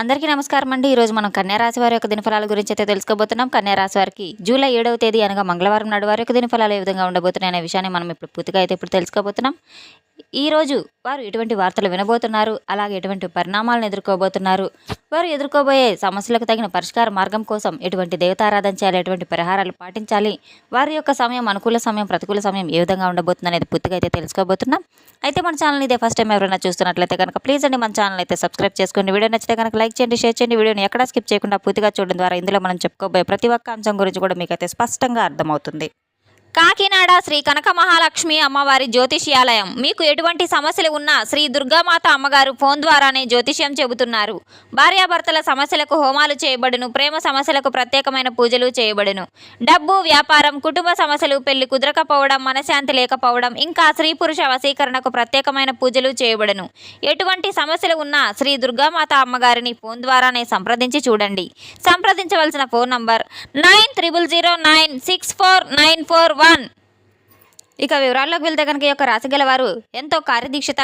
అందరికీ నమస్కారం అండి. ఈరోజు మనం కన్యా రాశి వారి యొక్క దినఫలాల గురించి అయితే తెలుసుకోబోతున్నాం. కన్యా రాశి వారికి జూలై 7వ తేదీ అనగా మంగళవారం నాడు వారి యొక్క దినఫలాలు ఏ విధంగా ఉండబోతున్నాయి అనే విషయాన్ని మనం ఇప్పుడు పూర్తిగా అయితే తెలుసుకోబోతున్నాం. ఈరోజు వారు ఎటువంటి వార్తలు వినబోతున్నారు, అలాగే ఎటువంటి పరిణామాలను ఎదుర్కోబోతున్నారు, వారు ఎదుర్కోబోయే సమస్యలకు తగిన పరిష్కార మార్గం కోసం ఎటువంటి దేవతారాధన చేయాలి, ఎటువంటి పరిహారాలు పాటించాలి, వారి యొక్క సమయం అనుకూల సమయం ప్రతికూల సమయం ఏ విధంగా ఉండబోతుంది అనేది పూర్తిగా అయితే తెలుసుకోబోతున్నాం. అయితే మన ఛానల్ ఇదే ఫస్ట్ టైం ఎవరైనా చూస్తున్నట్లయితే కనుక ప్లీజ్ అండి మన ఛానల్ అయితే సబ్స్క్రైబ్ చేసుకోండి. వీడియో నచ్చితే కనుక లైక్ చేయండి, షేర్ చేయండి. వీడియోని ఎక్కడా స్కిప్ చేయకుండా పూర్తిగా చూడడం ద్వారా ఇందులో మనం చెప్పుకోబోయే ప్రతి ఒక్క అంశం గురించి కూడా మీకైతే స్పష్టంగా అర్థమవుతుంది. కాకినాడ శ్రీ కనక మహాలక్ష్మి అమ్మవారి జ్యోతిష్యాలయం. మీకు ఎటువంటి సమస్యలు ఉన్నా శ్రీ దుర్గామాత అమ్మగారు ఫోన్ ద్వారానే జ్యోతిష్యం చెబుతున్నారు. భార్యాభర్తల సమస్యలకు హోమాలు చేయబడును. ప్రేమ సమస్యలకు ప్రత్యేకమైన పూజలు చేయబడును. డబ్బు, వ్యాపారం, కుటుంబ సమస్యలు, పెళ్లి కుదరకపోవడం, మనశాంతి లేకపోవడం, ఇంకా స్త్రీ పురుష వశీకరణకు ప్రత్యేకమైన పూజలు చేయబడును. ఎటువంటి సమస్యలు ఉన్నా శ్రీ దుర్గామాత అమ్మగారిని ఫోన్ ద్వారానే సంప్రదించి చూడండి. సంప్రదించవలసిన ఫోన్ నంబర్ 9000964941. ఇక వివరాల్లోకి వెళ్తే కనుక ఈ యొక్క రాశి గల వారు ఎంతో కార్యదక్షత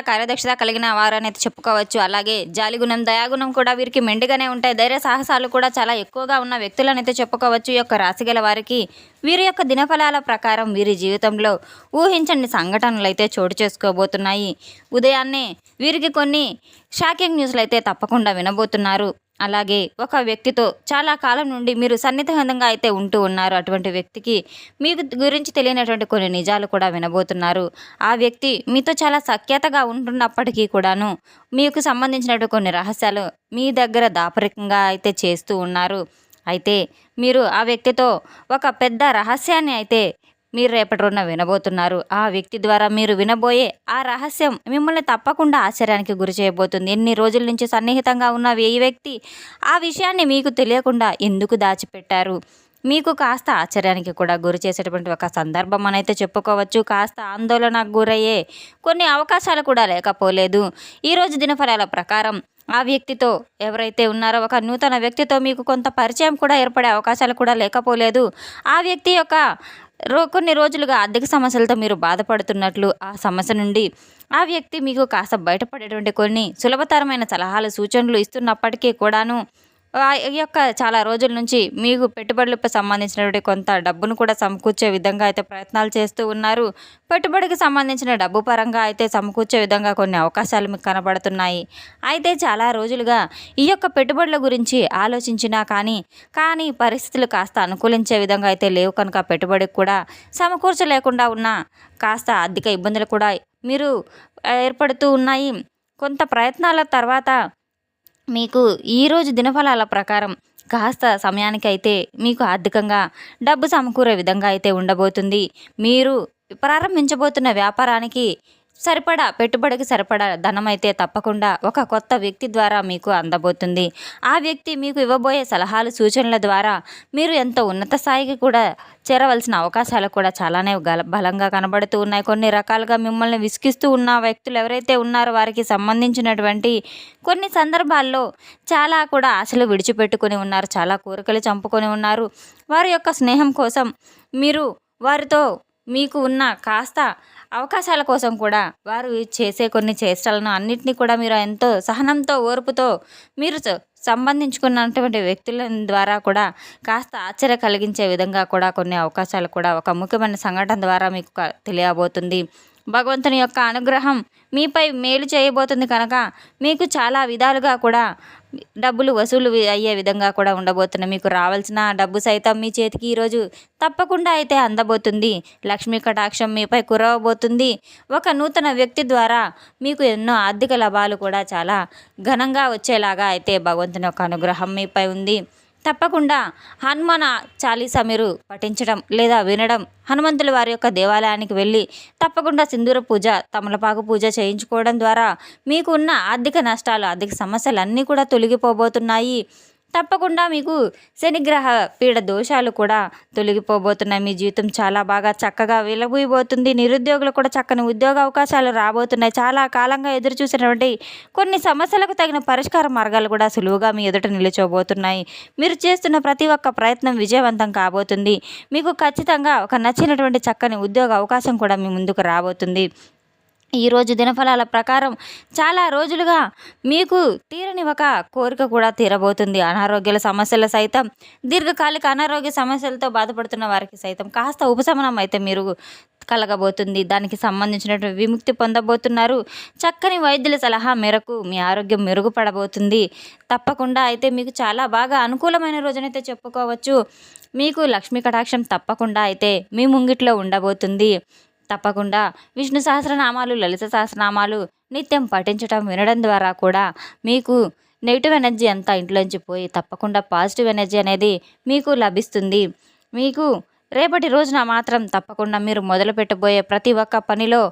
కలిగిన వారు అనేది చెప్పుకోవచ్చు. అలాగే జాలిగుణం, దయాగుణం కూడా వీరికి మెండుగానే ఉంటాయి. ధైర్య సాహసాలు కూడా చాలా ఎక్కువగా ఉన్న వ్యక్తులనైతే చెప్పుకోవచ్చు. ఈ యొక్క రాశి గల వారికి వీరి యొక్క దినఫలాల ప్రకారం వీరి జీవితంలో ఊహించని సంఘటనలు అయితే చోటు చేసుకోబోతున్నాయి. ఉదయాన్నే వీరికి కొన్ని షాకింగ్ న్యూస్లు అయితే తప్పకుండా వినబోతున్నారు. అలాగే ఒక వ్యక్తితో చాలా కాలం నుండి మీరు సన్నిహితంగా అయితే ఉంటూ ఉన్నారు. అటువంటి వ్యక్తికి మీకు గురించి తెలియనటువంటి కొన్ని నిజాలు కూడా వినబోతున్నారు. ఆ వ్యక్తి మీతో చాలా సఖ్యతగా ఉంటున్నప్పటికీ కూడాను మీకు సంబంధించినటువంటి కొన్ని రహస్యాలు మీ దగ్గర దాపరికంగా అయితే చేస్తూ ఉన్నారు. అయితే మీరు ఆ వ్యక్తితో ఒక పెద్ద రహస్యాన్ని అయితే మీరు రేపటి రోజున వినబోతున్నారు. ఆ వ్యక్తి ద్వారా మీరు వినబోయే ఆ రహస్యం మిమ్మల్ని తప్పకుండా ఆశ్చర్యానికి గురి చేయబోతుంది. ఎన్ని రోజుల నుంచి సన్నిహితంగా ఉన్న ఈ వ్యక్తి ఆ విషయాన్ని మీకు తెలియకుండా ఎందుకు దాచిపెట్టారు, మీకు కాస్త ఆశ్చర్యానికి కూడా గురి చేసేటువంటి ఒక సందర్భం అనైతే చెప్పుకోవచ్చు. కాస్త ఆందోళనకు గురయ్యే కొన్ని అవకాశాలు కూడా లేకపోలేదు. ఈరోజు దినఫలాల ప్రకారం ఆ వ్యక్తితో ఎవరైతే ఉన్నారో ఒక నూతన వ్యక్తితో మీకు కొంత పరిచయం కూడా ఏర్పడే అవకాశాలు కూడా లేకపోలేదు. ఆ వ్యక్తి యొక్క కొన్ని రోజులుగా ఆర్థిక సమస్యలతో మీరు బాధపడుతున్నట్లు, ఆ సమస్య నుండి ఆ వ్యక్తి మీకు కాస్త బయటపడేటువంటి కొన్ని సులభతరమైన సలహాలు సూచనలు ఇస్తున్నప్పటికీ కూడాను ఈ యొక్క చాలా రోజుల నుంచి మీకు పెట్టుబడులకు సంబంధించినటువంటి కొంత డబ్బును కూడా సమకూర్చే విధంగా అయితే ప్రయత్నాలు చేస్తూ ఉన్నారు. పెట్టుబడికి సంబంధించిన డబ్బు పరంగా అయితే సమకూర్చే విధంగా కొన్ని అవకాశాలు మీకు కనబడుతున్నాయి. అయితే చాలా రోజులుగా ఈ యొక్క పెట్టుబడుల గురించి ఆలోచించినా కానీ పరిస్థితులు కాస్త అనుకూలించే విధంగా అయితే లేవు కనుక పెట్టుబడికి కూడా సమకూర్చలేకుండా ఉన్న కాస్త ఆర్థిక ఇబ్బందులు కూడా మీరు ఏర్పడుతూ ఉన్నాయి. కొంత ప్రయత్నాల తర్వాత మీకు ఈరోజు దినఫలాల ప్రకారం కాస్త సమయానికైతే మీకు ఆర్థికంగా డబ్బు సమకూరే విధంగా అయితే ఉండబోతుంది. మీరు ప్రారంభించబోతున్న వ్యాపారానికి సరిపడా పెట్టుబడికి సరిపడా ధనం అయితే తప్పకుండా ఒక కొత్త వ్యక్తి ద్వారా మీకు అందబోతుంది. ఆ వ్యక్తి మీకు ఇవ్వబోయే సలహాలు సూచనల ద్వారా మీరు ఎంతో ఉన్నత స్థాయికి కూడా చేరవలసిన అవకాశాలు కూడా చాలానే బలంగా కనబడుతూ ఉన్నాయి. కొన్ని రకాలుగా మిమ్మల్ని విసిగిస్తూ ఉన్న వ్యక్తులు ఎవరైతే ఉన్నారో వారికి సంబంధించినటువంటి కొన్ని సందర్భాల్లో చాలా కూడా ఆశలు విడిచిపెట్టుకుని ఉన్నారు, చాలా కోరికలు చంపుకొని ఉన్నారు. వారి యొక్క స్నేహం కోసం మీరు వారితో మీకు ఉన్న కాస్త అవకాశాల కోసం కూడా వారు చేసే కొన్ని చేష్టలను అన్నింటినీ కూడా మీరు ఎంతో సహనంతో ఓర్పుతో మీరు సంబంధించుకున్నటువంటి వ్యక్తుల ద్వారా కూడా కాస్త ఆశ్చర్య కలిగించే విధంగా కూడా కొన్ని అవకాశాలు కూడా ఒక ముఖ్యమైన సంఘటన ద్వారా మీకు తెలియబోతుంది. భగవంతుని యొక్క అనుగ్రహం మీపై మేలు చేయబోతుంది కనుక మీకు చాలా విధాలుగా కూడా డబ్బులు వసూలు అయ్యే విధంగా కూడా ఉండబోతుంది. మీకు రావాల్సిన డబ్బు సైతం మీ చేతికి ఈరోజు తప్పకుండా అయితే అందబోతుంది. లక్ష్మీ కటాక్షం మీపై కురవబోతుంది. ఒక నూతన వ్యక్తి ద్వారా మీకు ఎన్నో ఆర్థిక లాభాలు కూడా చాలా ఘనంగా వచ్చేలాగా అయితే భగవంతుని యొక్క అనుగ్రహం మీపై ఉంది. తప్పకుండా హనుమాన్ చాలీసా మీరు పఠించడం లేదా వినడం, హనుమంతుల వారి యొక్క దేవాలయానికి వెళ్ళి తప్పకుండా సింధూర పూజ, తమలపాకు పూజ చేయించుకోవడం ద్వారా మీకు ఉన్న ఆర్థిక నష్టాలు, ఆర్థిక సమస్యలు అన్నీ కూడా తొలగిపోబోతున్నాయి. తప్పకుండా మీకు శనిగ్రహ పీడ దోషాలు కూడా తొలగిపోబోతున్నాయి. మీ జీవితం చాలా బాగా చక్కగా వెలబోయబోతుంది. నిరుద్యోగులు కూడా చక్కని ఉద్యోగ అవకాశాలు రాబోతున్నాయి. చాలా కాలంగా ఎదురు చూసినటువంటి కొన్ని సమస్యలకు తగిన పరిష్కార మార్గాలు కూడా సులువుగా మీ ఎదుట నిలిచోబోతున్నాయి. మీరు చేస్తున్న ప్రతి ఒక్క ప్రయత్నం విజయవంతం కాబోతుంది. మీకు ఖచ్చితంగా ఒక నచ్చినటువంటి చక్కని ఉద్యోగ అవకాశం కూడా మీ ముందుకు రాబోతుంది. ఈరోజు దినఫలాల ప్రకారం చాలా రోజులుగా మీకు తీరని ఒక కోరిక కూడా తీరబోతుంది. అనారోగ్యాల సమస్యలు సైతం, దీర్ఘకాలిక అనారోగ్య సమస్యలతో బాధపడుతున్న వారికి సైతం కాస్త ఉపశమనం అయితే మీరు కలగబోతుంది. దానికి సంబంధించినటువంటి విముక్తి పొందబోతున్నారు. చక్కని వైద్యుల సలహా మేరకు మీ ఆరోగ్యం మెరుగుపడబోతుంది. తప్పకుండా అయితే మీకు చాలా బాగా అనుకూలమైన రోజునైతే చెప్పుకోవచ్చు. మీకు లక్ష్మీ కటాక్షం తప్పకుండా అయితే మీ ముంగిట్లో ఉండబోతుంది. తప్పకుండా విష్ణు సహస్రనామాలు, లలిత సహస్రనామాలు నిత్యం పఠించటం, వినడం ద్వారా కూడా మీకు నెగిటివ్ ఎనర్జీ అంతా ఇంట్లోంచి పోయి తప్పకుండా పాజిటివ్ ఎనర్జీ అనేది మీకు లభిస్తుంది. మీకు రేపటి రోజున మాత్రం తప్పకుండా మీరు మొదలు పెట్టబోయే ప్రతి ఒక్క పనిలో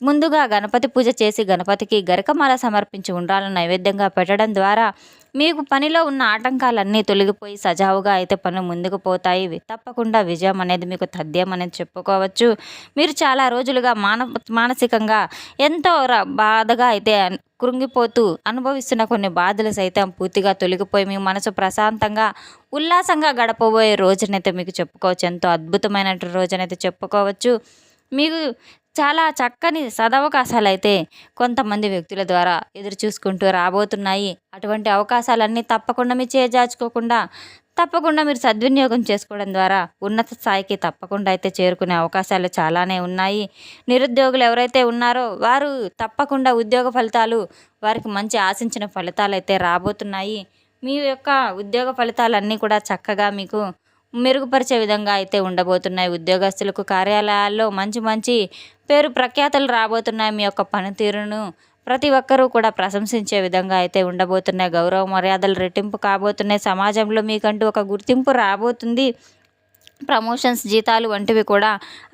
ముందుగా గణపతి పూజ చేసి గణపతికి గరికమాల సమర్పించి ఉండ్రాలను నైవేద్యంగా పెట్టడం ద్వారా మీకు పనిలో ఉన్న ఆటంకాలన్నీ తొలగిపోయి సజావుగా అయితే పనులు ముందుకు పోతాయి. తప్పకుండా విజయం అనేది మీకు తథ్యం అనేది చెప్పుకోవచ్చు. మీరు చాలా రోజులుగా మానసికంగా ఎంతో బాధగా అయితే కృంగిపోతూ అనుభవిస్తున్న కొన్ని బాధలు సైతం పూర్తిగా తొలగిపోయి మీ మనసు ప్రశాంతంగా ఉల్లాసంగా గడపబోయే రోజునైతే మీకు చెప్పుకోవచ్చు. ఎంతో అద్భుతమైనటువంటి రోజునైతే చెప్పుకోవచ్చు. మీకు చాలా చక్కని సదవకాశాలు అయితే కొంతమంది వ్యక్తుల ద్వారా ఎదురు చూసుకుంటూ రాబోతున్నాయి. అటువంటి అవకాశాలన్నీ తప్పకుండా మీరు చేజార్చుకోకుండా తప్పకుండా మీరు సద్వినియోగం చేసుకోవడం ద్వారా ఉన్నత స్థాయికి తప్పకుండా అయితే చేరుకునే అవకాశాలు చాలానే ఉన్నాయి. నిరుద్యోగులు ఎవరైతే ఉన్నారో వారు తప్పకుండా ఉద్యోగ ఫలితాలు వారికి మంచి ఆశించిన ఫలితాలు అయితే రాబోతున్నాయి. మీ యొక్క ఉద్యోగ ఫలితాలన్నీ కూడా చక్కగా మీకు మెరుగుపరిచే విధంగా అయితే ఉండబోతున్నాయి. ఉద్యోగస్తులకు కార్యాలయాల్లో మంచి మంచి పేరు ప్రఖ్యాతలు రాబోతున్నాయి. మీ యొక్క పనితీరును ప్రతి ఒక్కరూ కూడా ప్రశంసించే విధంగా అయితే ఉండబోతున్నాయి. గౌరవ మర్యాదలు రెట్టింపు కాబోతున్నాయి. సమాజంలో మీకంటూ ఒక గుర్తింపు రాబోతుంది. ప్రమోషన్స్, జీతాలు వంటివి కూడా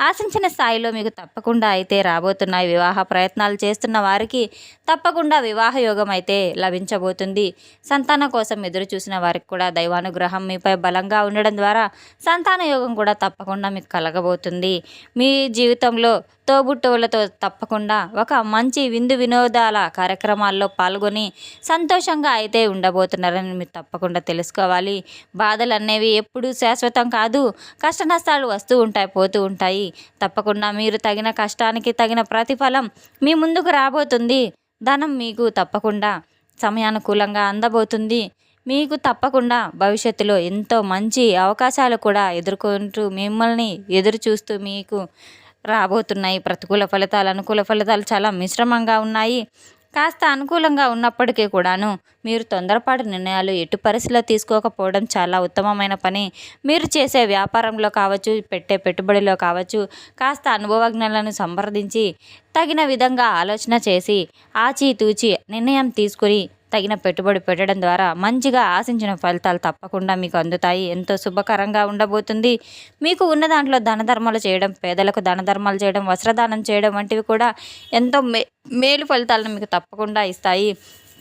ఆశించిన స్థాయిలో మీకు తప్పకుండా అయితే రాబోతున్నాయి. వివాహ ప్రయత్నాలు చేస్తున్న వారికి తప్పకుండా వివాహ యోగం అయితే లభించబోతుంది. సంతానం కోసం ఎదురు చూసిన వారికి కూడా దైవానుగ్రహం మీపై బలంగా ఉండడం ద్వారా సంతాన యోగం కూడా తప్పకుండా మీకు కలగబోతుంది. మీ జీవితంలో తోబుట్టువులతో తప్పకుండా ఒక మంచి విందు వినోదాల కార్యక్రమాల్లో పాల్గొని సంతోషంగా అయితే ఉండబోతున్నారని మీరు తప్పకుండా తెలుసుకోవాలి. బాధలు అనేవి ఎప్పుడూ శాశ్వతం కాదు. కష్ట నష్టాలు వస్తూ ఉంటాయి, పోతూ ఉంటాయి. తప్పకుండా మీరు తగిన కష్టానికి తగిన ప్రతిఫలం మీ ముందుకు రాబోతుంది. ధనం మీకు తప్పకుండా సమయానుకూలంగా అందబోతుంది. మీకు తప్పకుండా భవిష్యత్తులో ఎంతో మంచి అవకాశాలు కూడా ఎదుర్కొంటూ మిమ్మల్ని ఎదురు చూస్తూ మీకు రాబోతున్నాయి. ప్రతికూల ఫలితాలు, అనుకూల ఫలితాలు చాలా మిశ్రమంగా ఉన్నాయి. కాస్త అనుకూలంగా ఉన్నప్పటికీ కూడాను మీరు తొందరపాటు నిర్ణయాలు ఎటు పరిస్థితిలో తీసుకోకపోవడం చాలా ఉత్తమమైన పని. మీరు చేసే వ్యాపారంలో కావచ్చు, పెట్టే పెట్టుబడిలో కావచ్చు, కాస్త అనుభవజ్ఞులను సంప్రదించి తగిన విధంగా ఆలోచన చేసి ఆచితూచి నిర్ణయం తీసుకుని తగిన పెట్టుబడి పెట్టడం ద్వారా మంచిగా ఆశించిన ఫలితాలు తప్పకుండా మీకు అందుతాయి. ఎంతో శుభకరంగా ఉండబోతుంది. మీకు ఉన్న దాంట్లో దాన ధర్మాలు చేయడం, పేదలకు దాన ధర్మాలు చేయడం, వస్త్రదానం చేయడం వంటివి కూడా ఎంతో మేలు ఫలితాలను మీకు తప్పకుండా ఇస్తాయి.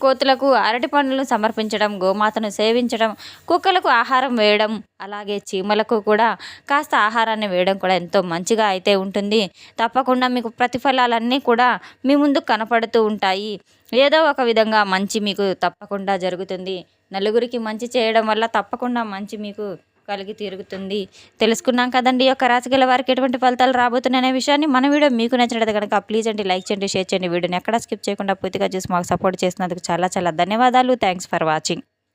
కోతులకు అరటి పండ్లను సమర్పించడం, గోమాతను సేవించడం, కుక్కలకు ఆహారం వేయడం, అలాగే చీమలకు కూడా కాస్త ఆహారాన్ని వేయడం కూడా ఎంతో మంచిగా అయితే ఉంటుంది. తప్పకుండా మీకు ప్రతిఫలాలన్నీ కూడా మీ ముందు కనపడుతూ ఉంటాయి. ఏదో ఒక విధంగా మంచి మీకు తప్పకుండా జరుగుతుంది. నలుగురికి మంచి చేయడం వల్ల తప్పకుండా మంచి మీకు కలిగి తిరుగుతుంది. తెలుసుకున్నాం కదండి, యొక్క రాశిగల వారికి ఎటువంటి ఫలితాలు రాబోతున్నాయనే విషయాన్ని. మన వీడియో మీకు నచ్చినట్లయితే కనుక ప్లీజ్ అండి లైక్ చేయండి, షేర్ చేయండి. వీడియోని ఎక్కడ స్కిప్ చేయకుండా పూర్తిగా చూసి మాకు సపోర్ట్ చేసినందుకు చాలా చాలా ధన్యవాదాలు. Thanks for watching.